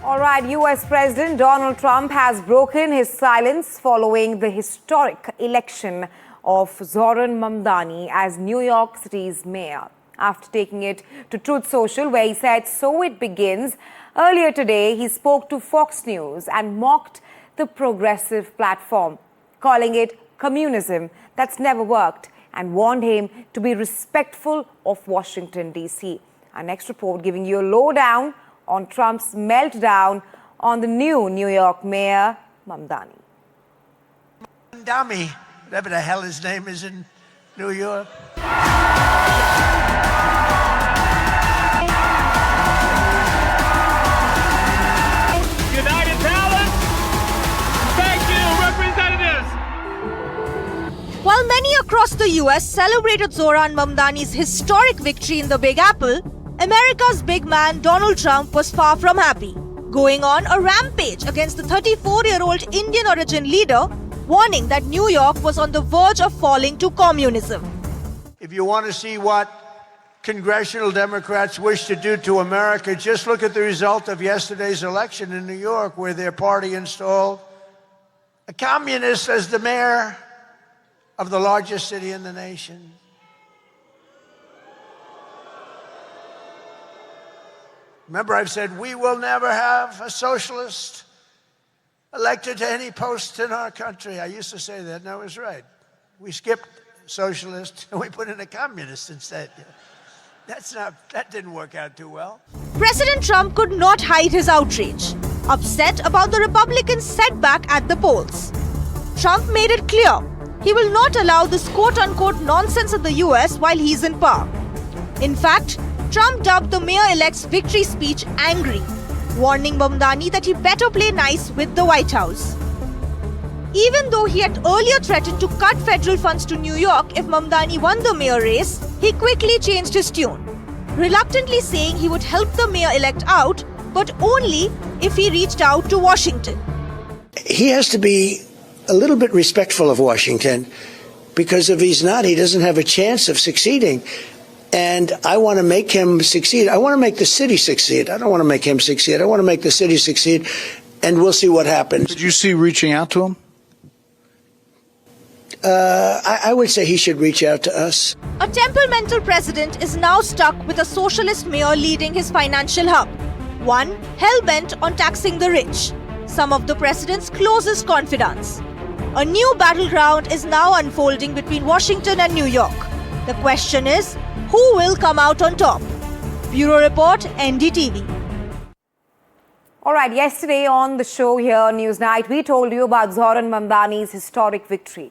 All right, US President Donald Trump has broken his silence following the historic election of Zohran Mamdani as New York City's mayor. After taking it to Truth Social, where he said, "So it begins." Earlier today, he spoke to Fox News and mocked the progressive platform, calling it communism that's never worked, and warned him to be respectful of Washington, D.C. Our next report giving you a lowdown on Trump's meltdown on the new New York mayor, Mamdani. Mamdani, whatever the hell his name is in New York. United Talent, thank you, representatives. While many across the US celebrated Zohran Mamdani's historic victory in the Big Apple, America's big man Donald Trump was far from happy, going on a rampage against the 34-year-old Indian origin leader, warning that New York was on the verge of falling to communism. If you want to see what congressional Democrats wish to do to America, just look at the result of yesterday's election in New York, where their party installed a communist as the mayor of the largest city in the nation. Remember, I've said we will never have a socialist elected to any post in our country. I used to say that, and I was right. We skipped socialist and we put in a communist instead. That didn't work out too well. President Trump could not hide his outrage, upset about the Republicans' setback at the polls. Trump made it clear he will not allow this quote-unquote nonsense in the US while he's in power. In fact, Trump dubbed the mayor-elect's victory speech angry, warning Mamdani that he better play nice with the White House. Even though he had earlier threatened to cut federal funds to New York if Mamdani won the mayor race, he quickly changed his tune, reluctantly saying he would help the mayor-elect out, but only if he reached out to Washington. He has to be a little bit respectful of Washington, because if he's not, he doesn't have a chance of succeeding. And I want to make him succeed. I want to make the city succeed. I don't want to make him succeed. I want to make the city succeed, and we'll see what happens. Did you see reaching out to him? I would say he should reach out to us. A temperamental president is now stuck with a socialist mayor leading his financial hub, one hell-bent on taxing the rich, some of the president's closest confidants. A new battleground is now unfolding between Washington and New York. The question is, who will come out on top? Bureau Report, NDTV. All right, yesterday on the show here on Newsnight, we told you about Zohran Mamdani's historic victory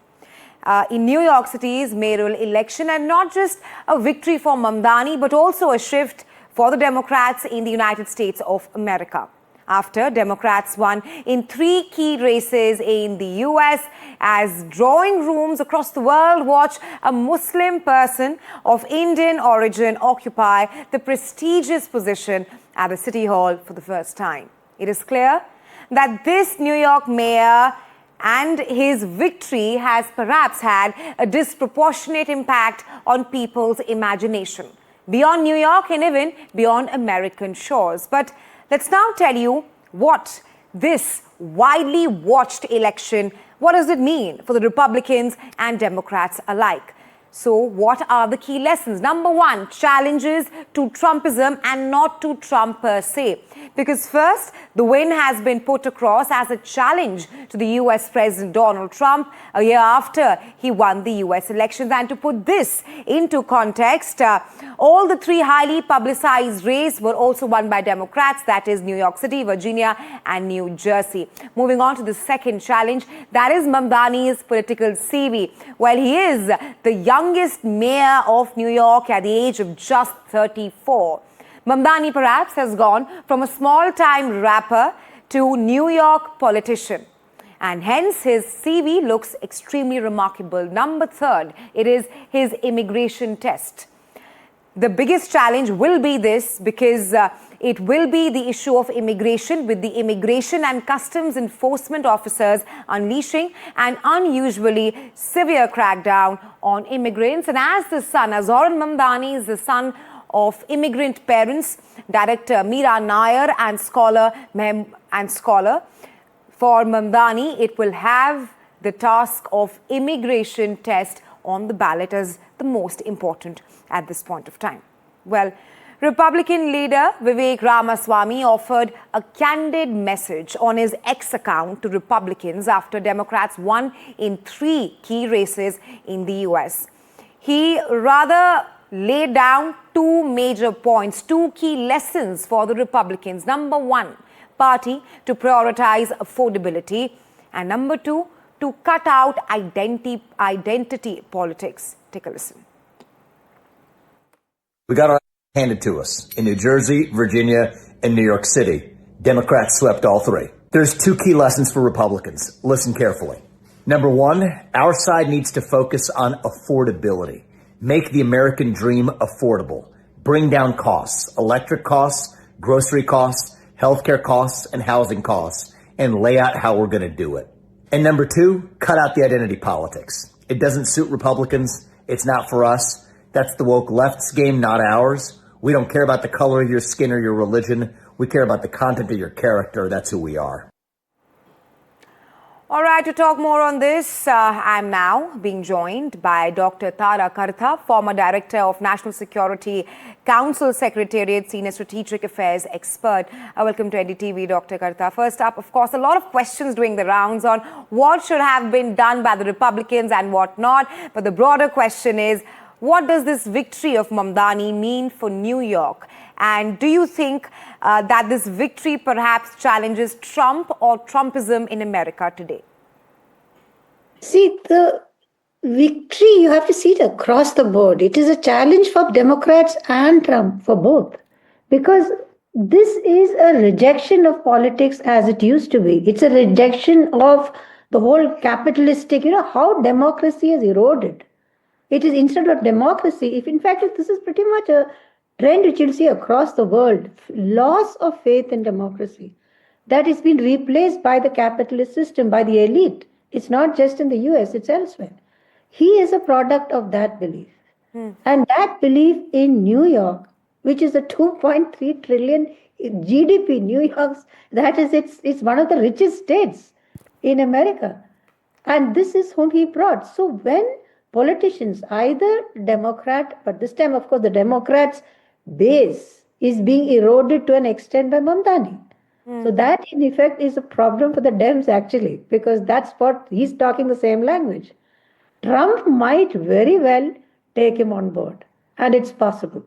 in New York City's mayoral election, and not just a victory for Mamdani, but also a shift for the Democrats in the United States of America. After Democrats won in 3 key races in the US, as drawing rooms across the world watch a Muslim person of Indian origin occupy the prestigious position at the City Hall for the first time. It is clear that this New York mayor and his victory has perhaps had a disproportionate impact on people's imagination, beyond New York and even beyond American shores. But let's now tell you what this widely watched election, what does it mean for the Republicans and Democrats alike? So what are the key lessons? Number 1, challenges to Trumpism and not to Trump per se. Because first, the win has been put across as a challenge to the US President Donald Trump a year after he won the US elections. And to put this into context, all the 3 highly publicized races were also won by Democrats, that is New York City, Virginia, and New Jersey. Moving on to the second challenge, that is Mamdani's political CV. Well, he is the youngest mayor of New York at the age of just 34. Mamdani perhaps has gone from a small-time rapper to New York politician, and hence his CV looks extremely remarkable. Number 3, it is his immigration test. The biggest challenge will be this, because it will be the issue of immigration, with the Immigration and Customs Enforcement officers unleashing an unusually severe crackdown on immigrants. And as Zohran Mamdani is the son of immigrant parents, Director Meera Nair and scholar for Mamdani, it will have the task of immigration test on the ballot as the most important at this point of time. Well, Republican leader Vivek Ramaswamy offered a candid message on his X account to Republicans after Democrats won in 3 key races in the US. He rather laid down 2 major points, 2 key lessons for the Republicans. Number 1, party to prioritize affordability, and number 2, to cut out identity politics. Take a listen. We got our handed to us in New Jersey, Virginia, and New York City. Democrats swept all 3. There's 2 key lessons for Republicans. Listen carefully. Number 1, our side needs to focus on affordability. Make the American dream affordable. Bring down costs, electric costs, grocery costs, healthcare costs, and housing costs, and lay out how we're going to do it. And number 2, cut out the identity politics. It doesn't suit Republicans. It's not for us. That's the woke left's game, not ours. We don't care about the color of your skin or your religion. We care about the content of your character. That's who we are. All right, to talk more on this, I'm now being joined by Dr. Tara Kartha, former Director of National Security Council Secretariat, Senior Strategic Affairs Expert. Welcome to NDTV, Dr. Kartha. First up, of course, a lot of questions doing the rounds on what should have been done by the Republicans and what not. But the broader question is, what does this victory of Mamdani mean for New York? And do you think that this victory perhaps challenges Trump or Trumpism in America today? See, the victory, you have to see it across the board. It is a challenge for Democrats and Trump, for both. Because this is a rejection of politics as it used to be. It's a rejection of the whole capitalistic, how democracy has eroded. It is instead of democracy, if in fact this is pretty much a trend which you'll see across the world, loss of faith in democracy that is being replaced by the capitalist system, by the elite. It's not just in the US, it's elsewhere. He is a product of that belief. And that belief in New York, which is a 2.3 trillion GDP, New York's, that is, it's one of the richest states in America. And this is whom he brought. So when politicians, either Democrat, but this time, of course, the Democrats' base is being eroded to an extent by Mamdani. So that, in effect, is a problem for the Dems, actually, because that's what he's talking the same language. Trump might very well take him on board, and it's possible.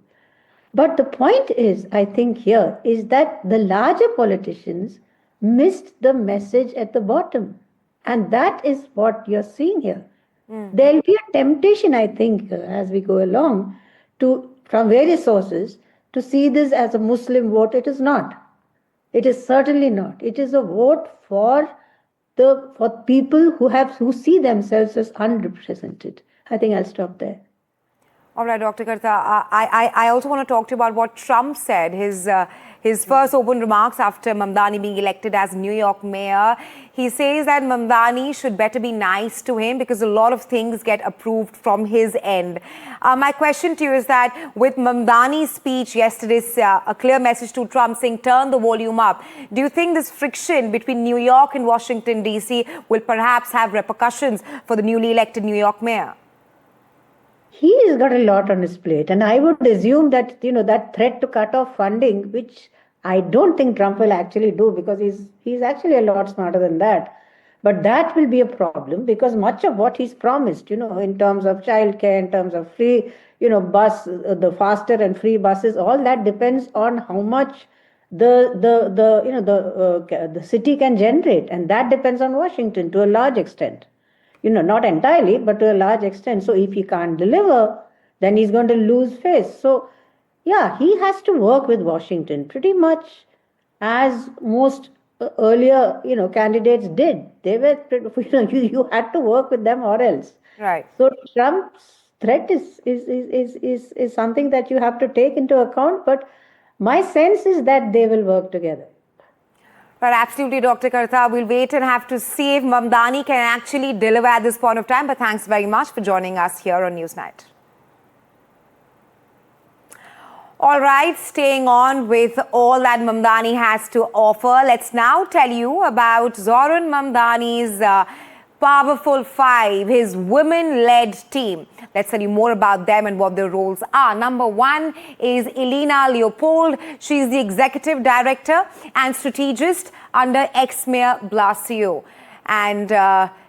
But the point is, I think here, is that the larger politicians missed the message at the bottom. And that is what you're seeing here. There'll be a temptation, I think, as we go along, from various sources, to see this as a Muslim vote. It is not. It is certainly not. It is a vote for people who see themselves as unrepresented. I think I'll stop there. All right, Dr. Kartha, I also want to talk to you about what Trump said, his first open remarks after Mamdani being elected as New York mayor. He says that Mamdani should better be nice to him because a lot of things get approved from his end. My question to you is that with Mamdani's speech yesterday, a clear message to Trump saying turn the volume up, do you think this friction between New York and Washington, D.C. will perhaps have repercussions for the newly elected New York mayor? He has got a lot on his plate, and I would assume that, that threat to cut off funding, which I don't think Trump will actually do because he's actually a lot smarter than that. But that will be a problem because much of what he's promised, in terms of childcare, in terms of free, bus, the faster and free buses, all that depends on how much the city can generate, and that depends on Washington to a large extent. Not entirely, but to a large extent. So if he can't deliver, then he's going to lose face. So, yeah, he has to work with Washington pretty much as most earlier, candidates did. They were, you had to work with them or else. Right. So Trump's threat is something that you have to take into account. But my sense is that they will work together. Right, absolutely, Dr. Kartha. We'll wait and have to see if Mamdani can actually deliver at this point of time. But thanks very much for joining us here on Newsnight. All right, staying on with all that Mamdani has to offer, let's now tell you about Zohran Mamdani's Powerful Five, his women-led team. Let's tell you more about them and what their roles are. Number one is Elena Leopold. She's the executive director and strategist under ex-mayor Blasio. And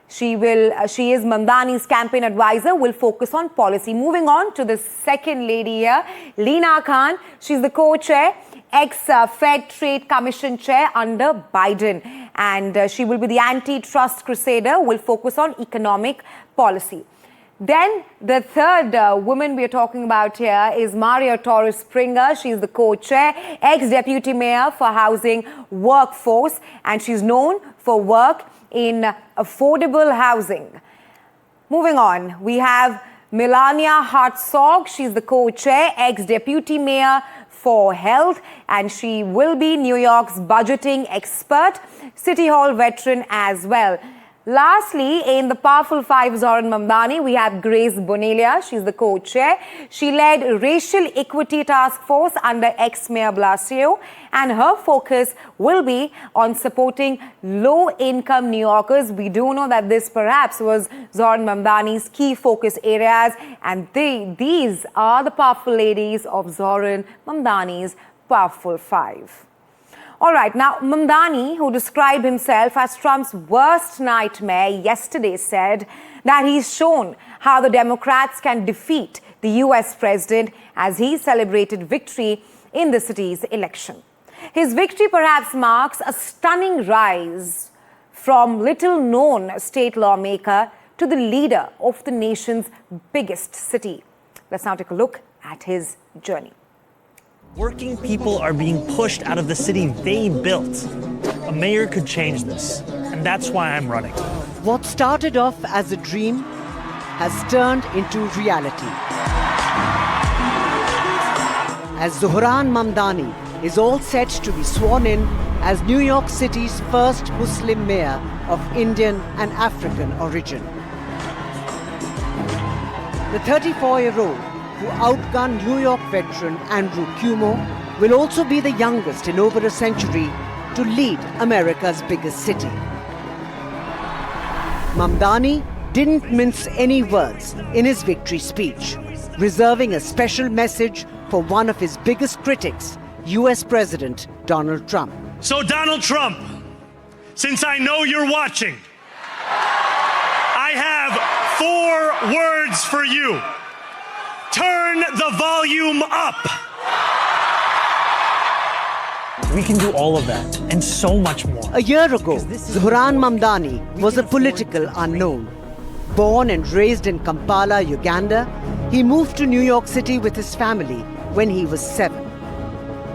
she is Mamdani's campaign advisor, will focus on policy. Moving on to the second lady here, Leena Khan. She's the co-chair, ex-Fed Trade Commission chair under Biden. And she will be the antitrust crusader, will focus on economic policy. Then the third woman we are talking about here is Maria Torres Springer. She's the co-chair, ex-deputy mayor for housing workforce, and she's known for work in affordable housing. Moving on, we have Melania Hartzog. She's the co-chair, ex-deputy mayor for health, and she will be New York's budgeting expert, City Hall veteran as well. Lastly, in the Powerful Five Zohran Mamdani, we have Grace Bonelia. She's the co-chair. She led Racial Equity Task Force under ex-mayor Blasio, and her focus will be on supporting low-income New Yorkers. We do know that this perhaps was Zohran Mamdani's key focus areas, and these are the powerful ladies of Zohran Mamdani's Powerful Five. All right, now Mamdani, who described himself as Trump's worst nightmare, yesterday said that he's shown how the Democrats can defeat the US president as he celebrated victory in the city's election. His victory perhaps marks a stunning rise from little-known state lawmaker to the leader of the nation's biggest city. Let's now take a look at his journey. Working people are being pushed out of the city they built. A mayor could change this, and that's why I'm running. What started off as a dream has turned into reality. As Zohran Mamdani is all set to be sworn in as New York City's first Muslim mayor of Indian and African origin. The 34-year-old, who outgunned New York veteran Andrew Cuomo, will also be the youngest in over a century to lead America's biggest city. Mamdani didn't mince any words in his victory speech, reserving a special message for one of his biggest critics, US President Donald Trump. So Donald Trump, since I know you're watching, I have 4 words for you. Turn the volume up. We can do all of that and so much more. A year ago, Zohran Mamdani was a political unknown. Born and raised in Kampala, Uganda, he moved to New York City with his family when he was 7.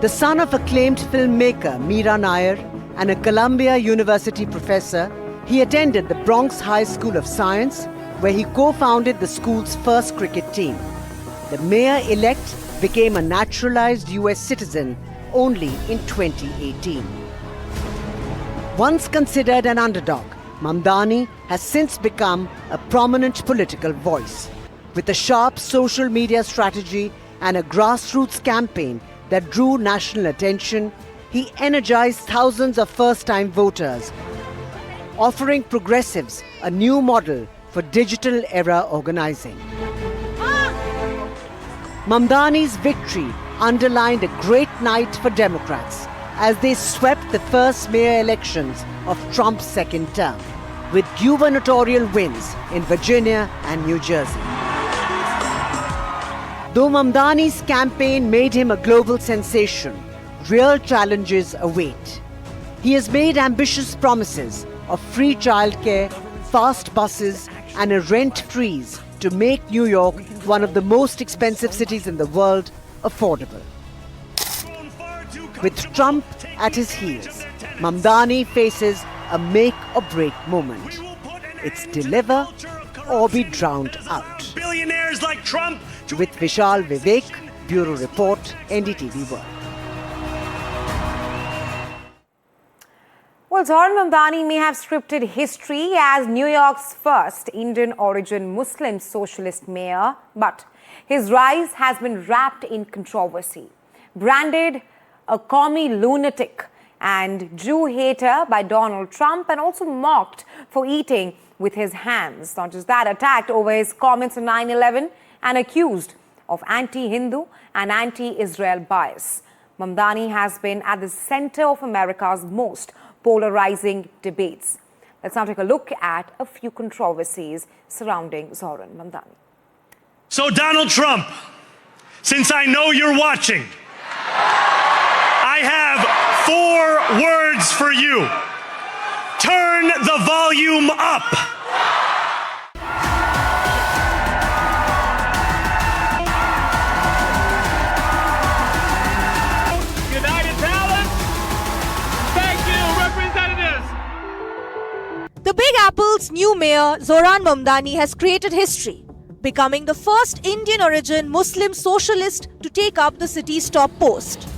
The son of acclaimed filmmaker Meera Nair and a Columbia University professor, he attended the Bronx High School of Science, where he co-founded the school's first cricket team. The mayor-elect became a naturalized US citizen only in 2018. Once considered an underdog, Mamdani has since become a prominent political voice. With a sharp social media strategy and a grassroots campaign that drew national attention, he energized thousands of first-time voters, offering progressives a new model for digital-era organizing. Mamdani's victory underlined a great night for Democrats as they swept the first mayor elections of Trump's second term, with gubernatorial wins in Virginia and New Jersey. Though Mamdani's campaign made him a global sensation, real challenges await. He has made ambitious promises of free childcare, fast buses, and a rent freeze to make New York one of the most expensive cities in the world affordable. With Trump at his heels, Mamdani faces a make-or-break moment. It's deliver or be drowned out. Billionaires like Trump. With Vishal Vivek, Bureau Report, NDTV World. Well, Zohran Mamdani may have scripted history as New York's first Indian-origin Muslim socialist mayor, but his rise has been wrapped in controversy. branded a commie lunatic and Jew hater by Donald Trump, and also mocked for eating with his hands. Not just that, attacked over his comments on 9/11 and accused of anti-Hindu and anti-Israel bias. Mamdani has been at the center of America's most polarizing debates. Let's now take a look at a few controversies surrounding Zohran Mamdani. So, Donald Trump, since I know you're watching, I have 4 words for you. Turn the volume up. United Talent. Thank you, representatives. The Big Apple's new mayor, Zohran Mamdani, has created history, becoming the first Indian-origin Muslim socialist to take up the city's top post.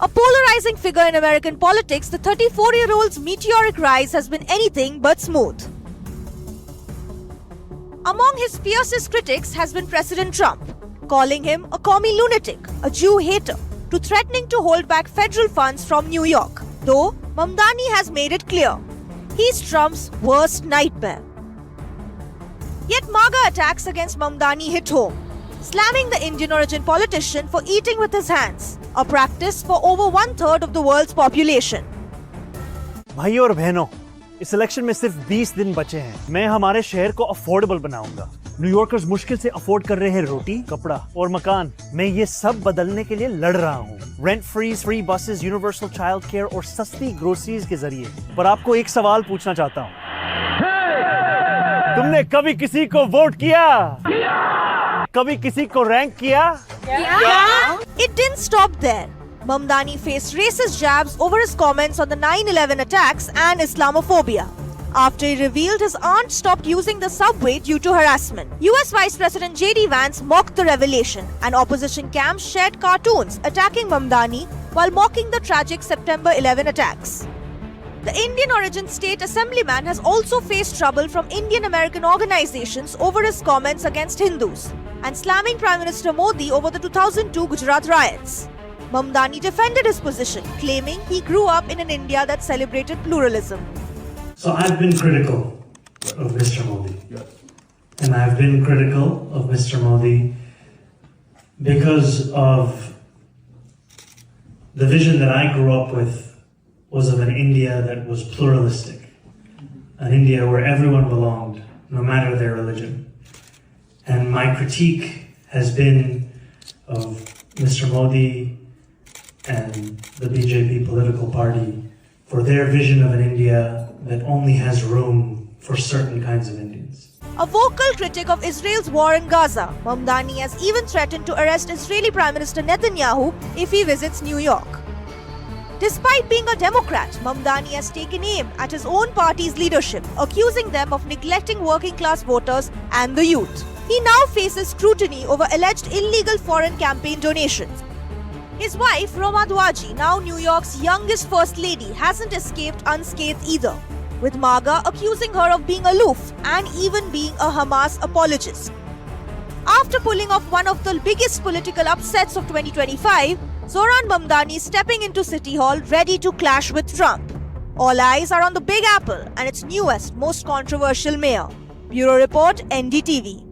A polarizing figure in American politics, the 34-year-old's meteoric rise has been anything but smooth. Among his fiercest critics has been President Trump, calling him a commie lunatic, a Jew hater, to threatening to hold back federal funds from New York. Though, Mamdani has made it clear, he's Trump's worst nightmare. Yet MAGA attacks against Mamdani hit home, slamming the Indian-origin politician for eating with his hands, a practice for over 1/3 of the world's population. भाइयों और बहनों, इस election में सिर्फ 20 दिन बचे हैं। मैं हमारे शहर को अफोर्डेबल बनाऊंगा। न्यूयॉर्कर्स मुश्किल से अफोर्ड कर रहे हैं रोटी, कपड़ा और मकान। मैं ये सब बदलने के लिए लड़ रहा हूँ। Rent free buses, universal child care और सस्ती ग्रोसरीज के जरिए। पर आपको एक सवाल पूछना चाहता हूँ, तुमने कभी किसी को वोट किया? कभी किसी को रैंक किया? It didn't stop there. Mamdani faced racist jabs over his comments on the 9/11 attacks and Islamophobia, after he revealed his aunt stopped using the subway due to harassment. US Vice President J.D. Vance mocked the revelation, and opposition camps shared cartoons attacking Mamdani while mocking the tragic September 11 attacks. The Indian-origin state assemblyman has also faced trouble from Indian-American organizations over his comments against Hindus and slamming Prime Minister Modi over the 2002 Gujarat riots. Mamdani defended his position, claiming he grew up in an India that celebrated pluralism. So I've been critical of Mr. Modi. And I've been critical of Mr. Modi because of the vision that I grew up with was of an India that was pluralistic, an India where everyone belonged, no matter their religion. And my critique has been of Mr. Modi and the BJP political party for their vision of an India that only has room for certain kinds of Indians. A vocal critic of Israel's war in Gaza, Mamdani has even threatened to arrest Israeli Prime Minister Netanyahu if he visits New York. Despite being a Democrat, Mamdani has taken aim at his own party's leadership, accusing them of neglecting working-class voters and the youth. He now faces scrutiny over alleged illegal foreign campaign donations. His wife, Roma Dwaji, now New York's youngest First Lady, hasn't escaped unscathed either, with MAGA accusing her of being aloof and even being a Hamas apologist. After pulling off one of the biggest political upsets of 2025, Zohran Mamdani is stepping into City Hall ready to clash with Trump. All eyes are on the Big Apple and its newest, most controversial mayor. Bureau Report, NDTV.